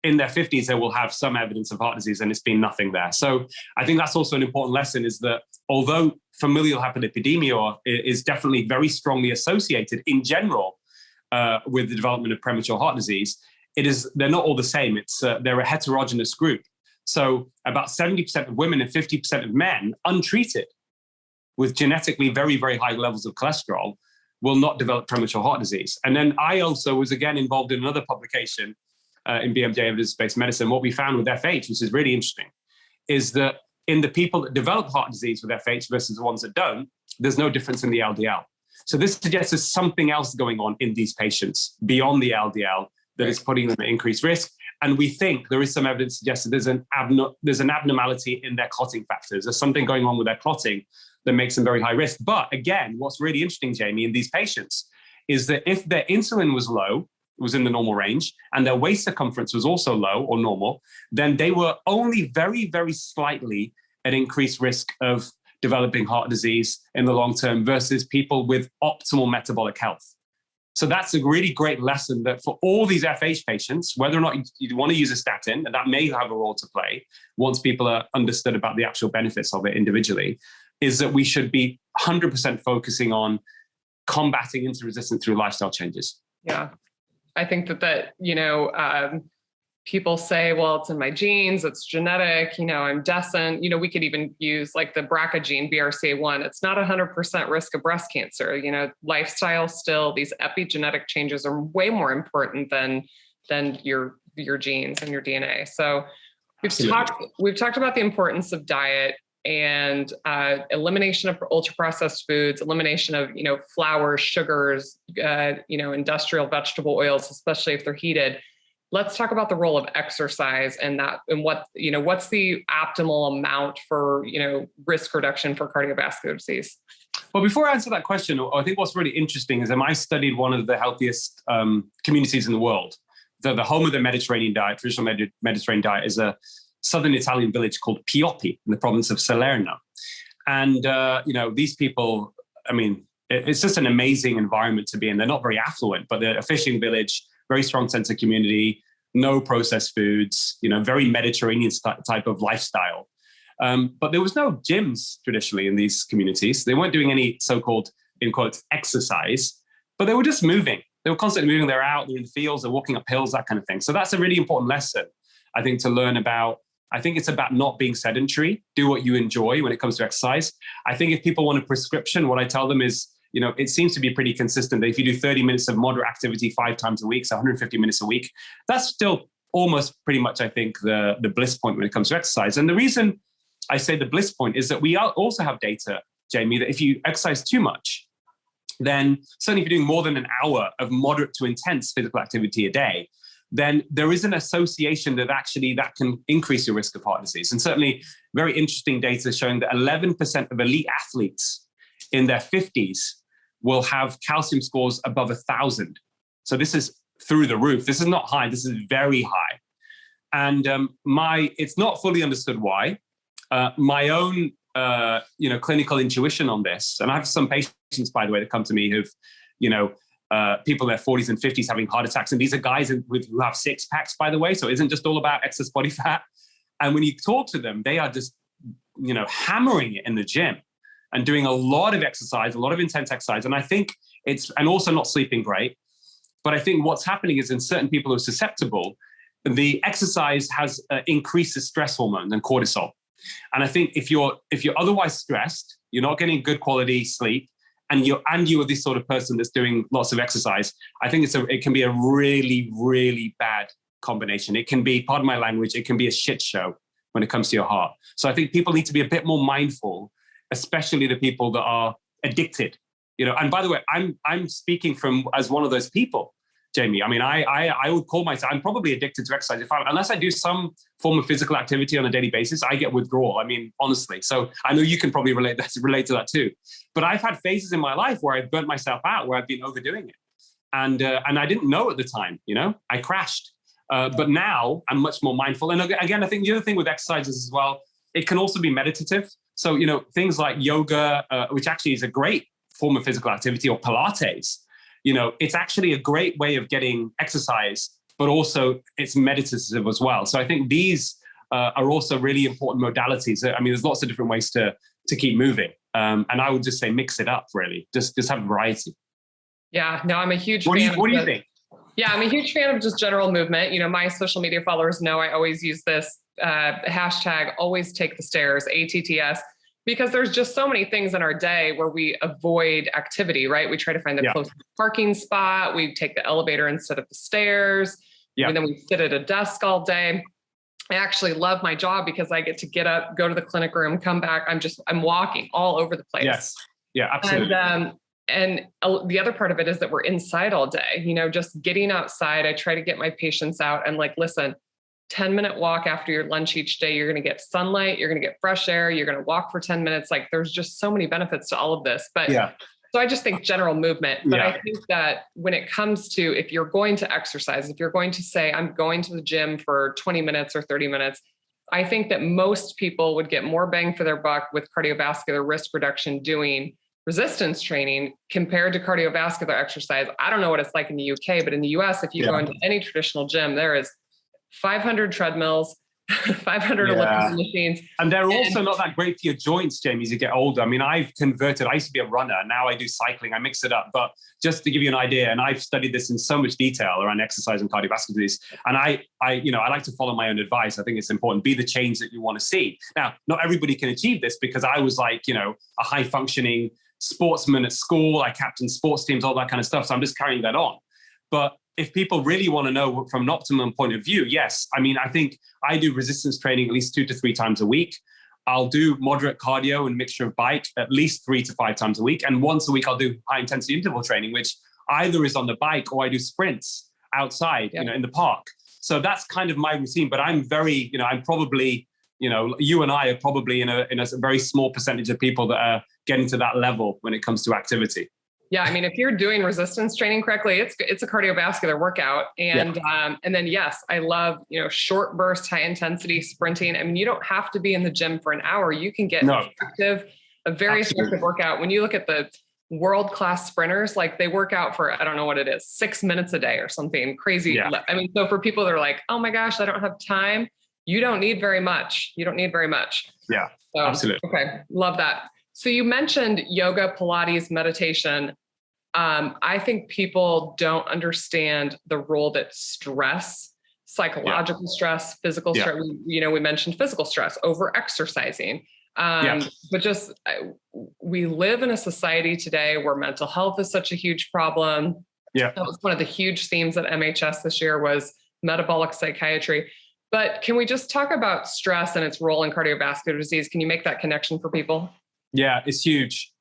in their 50s, they will have some evidence of heart disease and it's been nothing there. So I think that's also an important lesson, is that although familial hyperlipidemia is definitely very strongly associated in general with the development of premature heart disease, they're not all the same. They're a heterogeneous group. So about 70% of women and 50% of men untreated with genetically very, very high levels of cholesterol will not develop premature heart disease. And then I also was again involved in another publication in BMJ Evidence-Based Medicine. What we found with FH, which is really interesting, is that in the people that develop heart disease with FH versus the ones that don't, there's no difference in the LDL. So this suggests there's something else going on in these patients beyond the LDL that is putting them at increased risk. And we think there is some evidence suggesting there's an abnormality in their clotting factors. There's something going on with their clotting that makes them very high risk. But again, what's really interesting, Jamie, in these patients is that if their insulin was low, was in the normal range, and their waist circumference was also low or normal, then they were only very, very slightly at increased risk of developing heart disease in the long term versus people with optimal metabolic health. So that's a really great lesson that for all these FH patients, whether or not you want to use a statin, and that may have a role to play once people are understood about the actual benefits of it individually, is that we should be 100% focusing on combating insulin resistance through lifestyle changes. Yeah. I think that people say, well, it's in my genes, it's genetic, I'm descent. We could even use like the BRCA gene, BRCA1. It's not 100% risk of breast cancer. Lifestyle still, these epigenetic changes are way more important than your genes and your DNA. So we've talked about the importance of diet and elimination of ultra-processed foods, elimination of, flours, sugars, industrial vegetable oils, especially if they're heated. Let's talk about the role of exercise and what's the optimal amount for, risk reduction for cardiovascular disease? Well, before I answer that question, I think what's really interesting is I studied one of the healthiest communities in the world. The home of the Mediterranean diet, traditional Mediterranean diet, is a southern Italian village called Pioppi in the province of Salerno. And, these people, it's just an amazing environment to be in. They're not very affluent, but they're a fishing village, very strong sense of community, no processed foods, very Mediterranean type of lifestyle. But there was no gyms traditionally in these communities. They weren't doing any so-called, in quotes, exercise, but they were just moving. They were constantly moving. They're out, they're in the fields, they're walking up hills, that kind of thing. So that's a really important lesson, I think, to learn about. I think it's about not being sedentary. Do what you enjoy when it comes to exercise. I think if people want a prescription, what I tell them is, it seems to be pretty consistent that if you do 30 minutes of moderate activity 5 times a week, so 150 minutes a week, that's still almost pretty much, I think, the bliss point when it comes to exercise. And the reason I say the bliss point is that we also have data, Jamie, that if you exercise too much, then certainly if you're doing more than an hour of moderate to intense physical activity a day, then there is an association that can increase your risk of heart disease. And certainly very interesting data showing that 11% of elite athletes in their 50s will have calcium scores above 1,000. So this is through the roof. This is not high, this is very high. And it's not fully understood why. My own clinical intuition on this, and I have some patients, by the way, that come to me who've, people in their 40s and 50s having heart attacks. And these are guys who have 6 packs, by the way. So it isn't just all about excess body fat. And when you talk to them, they are just, hammering it in the gym and doing a lot of exercise, a lot of intense exercise. And I think and also not sleeping great. But I think what's happening is in certain people who are susceptible, the exercise increases stress hormones and cortisol. And I think if you're otherwise stressed, you're not getting good quality sleep, and you are this sort of person that's doing lots of exercise, I think it can be a really, really bad combination. It can be, pardon my language, it can be a shit show when it comes to your heart. So I think people need to be a bit more mindful, especially the people that are addicted. And by the way, I'm speaking as one of those people. Jamie. I mean, I would call myself, I'm probably addicted to exercise. Unless I do some form of physical activity on a daily basis, I get withdrawal. I mean, honestly. So I know you can probably relate to that too. But I've had phases in my life where I've burnt myself out, where I've been overdoing it. And I didn't know at the time, I crashed. But now I'm much more mindful. And again, I think the other thing with exercises as well, it can also be meditative. So, things like yoga, which actually is a great form of physical activity, or Pilates, it's actually a great way of getting exercise, but also it's meditative as well. So I think these are also really important modalities. I mean, there's lots of different ways to keep moving. And I would just say mix it up, really. Just have variety. Yeah, no, I'm a huge fan. What do you think? Yeah, I'm a huge fan of just general movement. My social media followers know I always use this hashtag, always take the stairs, ATTS, because there's just so many things in our day where we avoid activity, right? We try to find the closest parking spot. We take the elevator instead of the stairs. Yeah. And then we sit at a desk all day. I actually love my job because I get to get up, go to the clinic room, come back. I'm walking all over the place. Yes. Yeah, absolutely. And the other part of it is that we're inside all day, just getting outside. I try to get my patients out and listen, 10-minute walk after your lunch each day. You're going to get sunlight. You're going to get fresh air. You're going to walk for 10 minutes. There's just so many benefits to all of this. But so I just think general movement. But I think that when it comes to, if you're going to exercise, if you're going to say, I'm going to the gym for 20 minutes or 30 minutes, I think that most people would get more bang for their buck with cardiovascular risk reduction doing resistance training compared to cardiovascular exercise. I don't know what it's like in the UK, but in the US, if you go into any traditional gym, there is 500 treadmills, 500 elliptical machines. And they're also not that great for your joints, Jamie, as you get older. I mean, I've converted. I used to be a runner. Now I do cycling. I mix it up. But just to give you an idea, and I've studied this in so much detail around exercise and cardiovascular disease. And I like to follow my own advice. I think it's important. Be the change that you want to see. Now, not everybody can achieve this because I was a high functioning sportsman at school. I captained sports teams, all that kind of stuff. So I'm just carrying that on. But if people really want to know from an optimum point of view, yes. I mean, I think I do resistance training at least 2 to 3 times a week. I'll do moderate cardio and mixture of bike at least 3 to 5 times a week. And once a week, I'll do high intensity interval training, which either is on the bike or I do sprints outside, in the park. So that's kind of my routine. But I'm very, I'm probably, you and I are probably in a very small percentage of people that are getting to that level when it comes to activity. Yeah, I mean, if you're doing resistance training correctly, it's a cardiovascular workout. And and then, yes, I love, short burst, high intensity sprinting. I mean, you don't have to be in the gym for an hour. You can get a very effective workout. When you look at the world-class sprinters, they work out for, I don't know what it is, 6 minutes a day or something crazy. Yeah. I mean, so for people that are like, oh my gosh, I don't have time. You don't need very much. Yeah, so, absolutely. Okay. Love that. So you mentioned yoga, Pilates, meditation. I think people don't understand the role that stress, psychological stress, physical stress, we mentioned physical stress, over exercising. But just, we live in a society today where mental health is such a huge problem. Yeah. That was one of the huge themes at MHS this year was metabolic psychiatry. But can we just talk about stress and its role in cardiovascular disease? Can you make that connection for people? Yeah, it's huge,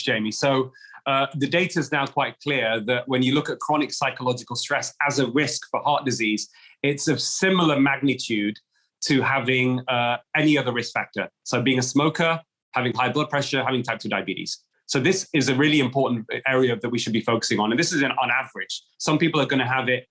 Jamie. So the data is now quite clear that when you look at chronic psychological stress as a risk for heart disease, it's of similar magnitude to having any other risk factor. So being a smoker, having high blood pressure, having type 2 diabetes. So this is a really important area that we should be focusing on. And this is on average. Some people are going to have it,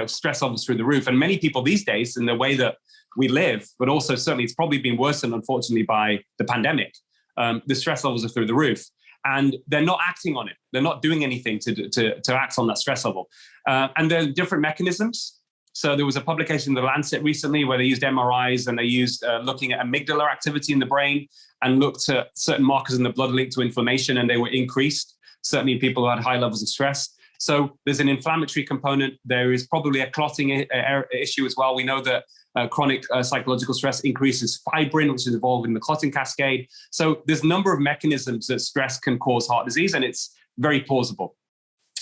stress levels through the roof. And many people these days, in the way that we live, but also certainly it's probably been worsened, unfortunately, by the pandemic. The stress levels are through the roof. And they're not acting on it. They're not doing anything to act on that stress level. And there are different mechanisms. So there was a publication in The Lancet recently where they used MRIs and they used looking at amygdala activity in the brain and looked at certain markers in the blood linked to inflammation, and they were increased, certainly in people who had high levels of stress. So there's an inflammatory component. There is probably a clotting issue as well. We know that chronic psychological stress increases fibrin, which is involved in the clotting cascade. So there's a number of mechanisms that stress can cause heart disease, and it's very plausible.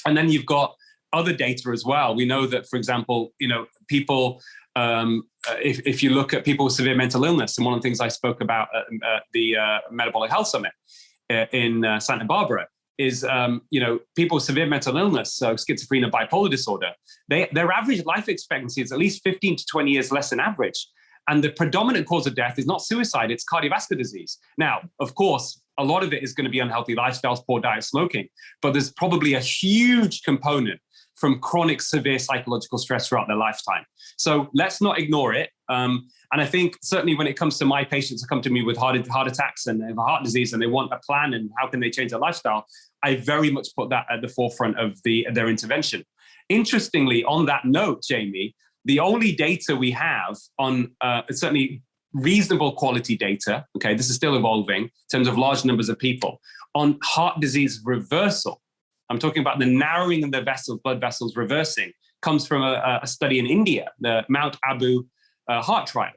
And then you've got other data as well. We know that, for example, people, if you look at people with severe mental illness, and one of the things I spoke about at the Metabolic Health Summit in Santa Barbara, people with severe mental illness, so schizophrenia, bipolar disorder, their average life expectancy is at least 15 to 20 years less than average. And the predominant cause of death is not suicide, it's cardiovascular disease. Now, of course, a lot of it is going to be unhealthy lifestyles, poor diet, smoking, but there's probably a huge component from chronic severe psychological stress throughout their lifetime. So let's not ignore it. And I think certainly when it comes to my patients who come to me with heart attacks and they have a heart disease and they want a plan and how can they change their lifestyle, I very much put that at the forefront of their intervention. Interestingly, on that note, Jamie, the only data we have on certainly reasonable quality data, okay, this is still evolving in terms of large numbers of people, on heart disease reversal, I'm talking about the narrowing of the blood vessels reversing, comes from a study in India, the Mount Abu heart trial,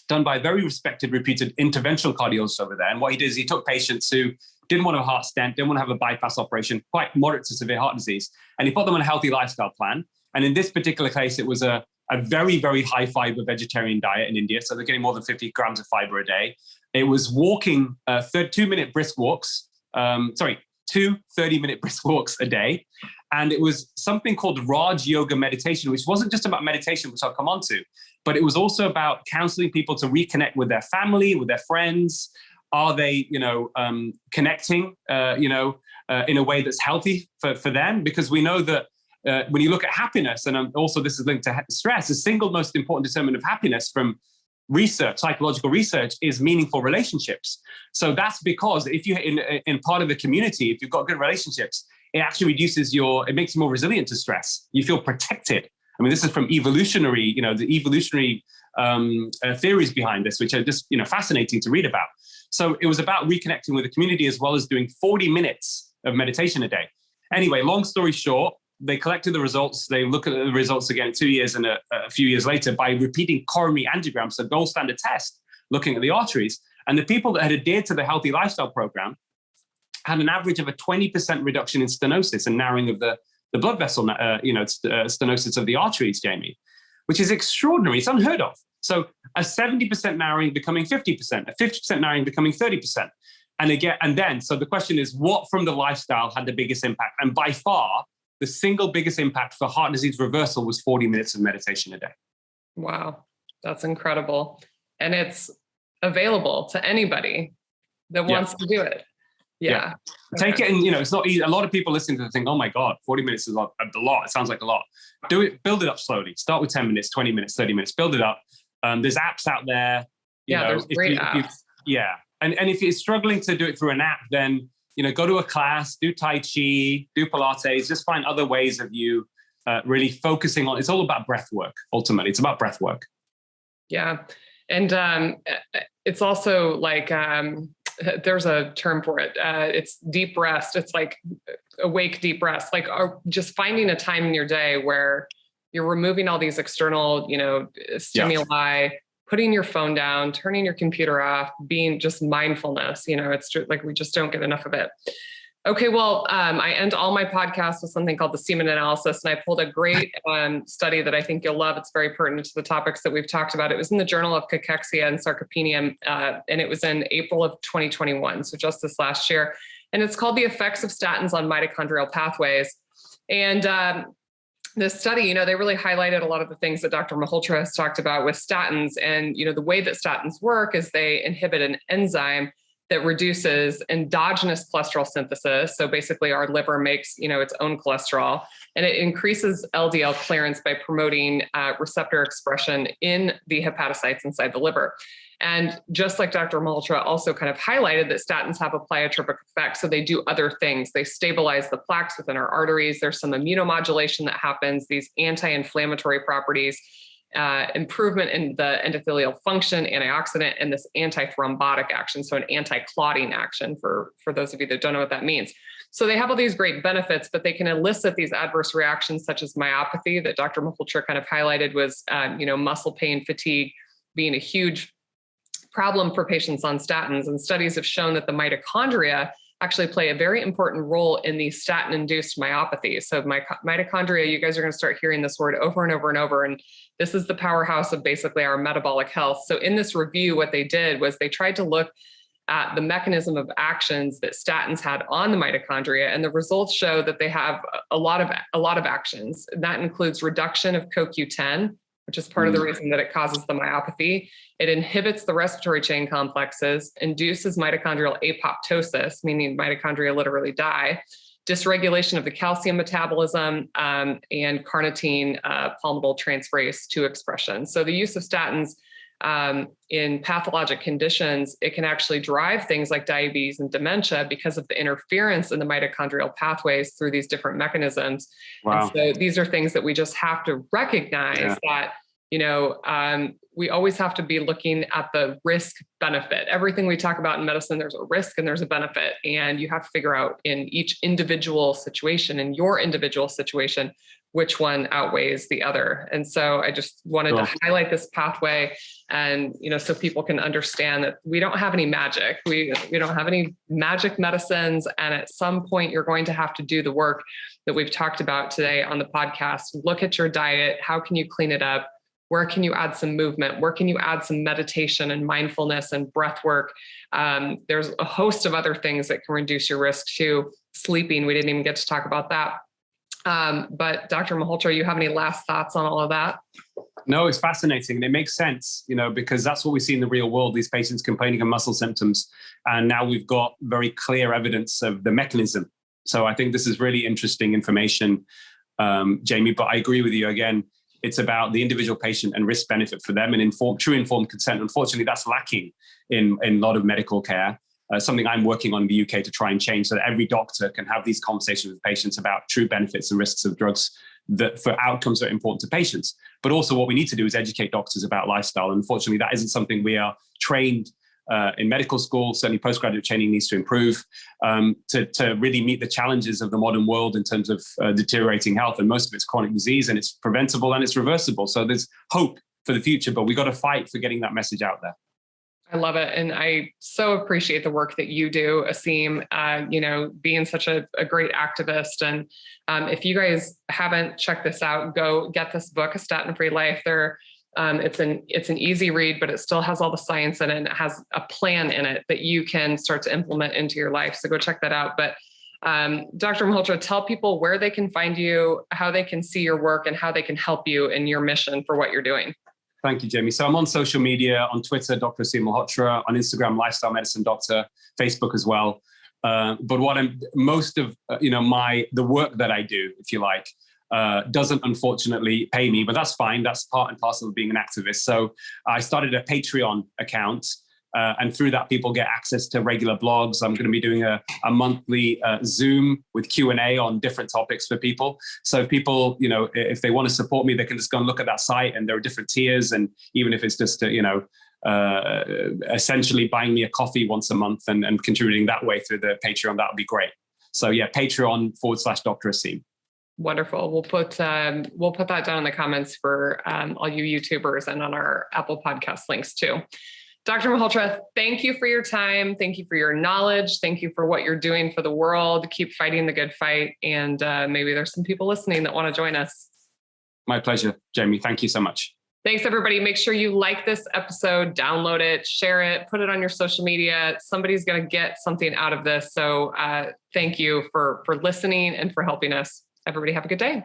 done by a very respected, reputed interventional cardiologist over there. And what he did is he took patients who didn't want a heart stent, didn't want to have a bypass operation, quite moderate to severe heart disease, and he put them on a healthy lifestyle plan. And in this particular case, it was a very, very high fiber vegetarian diet in India. So they're getting more than 50 grams of fiber a day. It was walking 2-minute brisk walks, two 30-minute brisk walks a day. And it was something called Raj Yoga meditation, which wasn't just about meditation, which I'll come on to, but it was also about counseling people to reconnect with their family, with their friends. Are they, connecting, in a way that's healthy for them? Because we know that when you look at happiness, and also this is linked to stress, the single most important determinant of happiness from research, psychological research, is meaningful relationships. So that's because if you're in part of the community, if you've got good relationships, it actually it makes you more resilient to stress. You feel protected. I mean, this is from evolutionary, the evolutionary theories behind this, which are just, fascinating to read about. So it was about reconnecting with the community as well as doing 40 minutes of meditation a day. Anyway, long story short, they collected the results. They look at the results again 2 years and a few years later by repeating coronary angiograms, the gold standard test, looking at the arteries. And the people that had adhered to the healthy lifestyle program had an average of a 20% reduction in stenosis and narrowing of the blood vessel, stenosis of the arteries, Jamie, which is extraordinary. It's unheard of. So a 70% narrowing becoming 50%, a 50% narrowing becoming 30%. So the question is, what from the lifestyle had the biggest impact? And by far, the single biggest impact for heart disease reversal was 40 minutes of meditation a day. Wow, that's incredible. And it's available to anybody that wants to do it. Yeah. Okay. Take it, and it's not easy. A lot of people listening to it think, oh my God, 40 minutes is a lot. It sounds like a lot. Do it, build it up slowly. Start with 10 minutes, 20 minutes, 30 minutes, build it up. There's apps out there. There's great apps. And if you're struggling to do it through an app, then go to a class, do Tai Chi, do Pilates, just find other ways of you really focusing on, it's all about breath work. Ultimately, it's about breath work. Yeah. And it's also like, there's a term for it. It's deep rest. It's like awake deep rest, like just finding a time in your day where you're removing all these external, stimuli, putting your phone down, turning your computer off, being just mindfulness. It's like, we just don't get enough of it. Okay. Well, I end all my podcasts with something called the Semen Analysis. And I pulled a great study that I think you'll love. It's very pertinent to the topics that we've talked about. It was in the Journal of Cachexia and Sarcopenia, and it was in April of 2021. So just this last year. And it's called The Effects of Statins on Mitochondrial Pathways. And this study, they really highlighted a lot of the things that Dr. Malhotra has talked about with statins. And, the way that statins work is they inhibit an enzyme that reduces endogenous cholesterol synthesis. So basically our liver makes, its own cholesterol, and it increases LDL clearance by promoting receptor expression in the hepatocytes inside the liver. And just like Dr. Malhotra also kind of highlighted, that statins have a pleiotropic effect. So they do other things. They stabilize the plaques within our arteries. There's some immunomodulation that happens, these anti-inflammatory properties, improvement in the endothelial function, antioxidant, and this anti-thrombotic action. So an anti-clotting action for those of you that don't know what that means. So they have all these great benefits, but they can elicit these adverse reactions such as myopathy that Dr. Malhotra kind of highlighted was, muscle pain, fatigue being a huge problem for patients on statins. And studies have shown that the mitochondria actually play a very important role in the statin-induced myopathy. So mitochondria, you guys are going to start hearing this word over and over and over. And this is the powerhouse of basically our metabolic health. So in this review, what they did was they tried to look at the mechanism of actions that statins had on the mitochondria. And the results show that they have a lot of actions. That includes reduction of CoQ10, which is part of the reason that it causes the myopathy. It inhibits the respiratory chain complexes, induces mitochondrial apoptosis, meaning mitochondria literally die, dysregulation of the calcium metabolism, and carnitine palmityl transferase 2 expression. So the use of statins in pathologic conditions, it can actually drive things like diabetes and dementia because of the interference in the mitochondrial pathways through these different mechanisms. Wow. And so these are things that we just have to recognize that, we always have to be looking at the risk benefit. Everything we talk about in medicine, there's a risk and there's a benefit, and you have to figure out in each individual situation, in your individual situation, which one outweighs the other. And so I just wanted to highlight this pathway and, so people can understand that we don't have any magic. We don't have any magic medicines. And at some point you're going to have to do the work that we've talked about today on the podcast. Look at your diet. How can you clean it up? Where can you add some movement? Where can you add some meditation and mindfulness and breath work? There's a host of other things that can reduce your risk too. Sleeping, we didn't even get to talk about that. But Dr. Malhotra, you have any last thoughts on all of that? No, it's fascinating. And it makes sense, because that's what we see in the real world, these patients complaining of muscle symptoms. And now we've got very clear evidence of the mechanism. So I think this is really interesting information, Jamie, but I agree with you again. It's about the individual patient and risk benefit for them and true informed consent. Unfortunately, that's lacking in a lot of medical care. Something I'm working on in the UK to try and change so that every doctor can have these conversations with patients about true benefits and risks of drugs that for outcomes that are important to patients. But also what we need to do is educate doctors about lifestyle. Unfortunately, that isn't something we are trained in medical school. Certainly postgraduate training needs to improve to really meet the challenges of the modern world in terms of deteriorating health. And most of it's chronic disease, and it's preventable and it's reversible. So there's hope for the future, but we got to fight for getting that message out there. I love it. And I so appreciate the work that you do, Aseem, being such a great activist. And if you guys haven't checked this out, go get this book, A Statin-Free Life. It's an easy read, but it still has all the science in it, and it has a plan in it that you can start to implement into your life. So go check that out. But Dr. Malhotra, tell people where they can find you, how they can see your work, and how they can help you in your mission for what you're doing. Thank you, Jamie. So I'm on social media, on Twitter, Dr. Aseem Malhotra, on Instagram, Lifestyle Medicine Doctor, Facebook as well. But what the work that I do, if you like, doesn't unfortunately pay me, but that's fine. That's part and parcel of being an activist. So I started a Patreon account, and through that, people get access to regular blogs. I'm going to be doing a monthly Zoom with Q&A on different topics for people. So if people, if they want to support me, they can just go and look at that site, and there are different tiers. And even if it's just, essentially buying me a coffee once a month and contributing that way through the Patreon, that would be great. So yeah, Patreon.com/Dr. Aseem. Wonderful. We'll put that down in the comments for all you YouTubers and on our Apple Podcast links too. Dr. Malhotra, thank you for your time. Thank you for your knowledge. Thank you for what you're doing for the world. Keep fighting the good fight. And maybe there's some people listening that want to join us. My pleasure, Jamie. Thank you so much. Thanks, everybody. Make sure you like this episode, download it, share it, put it on your social media. Somebody's going to get something out of this. So thank you for listening and for helping us. Everybody have a good day.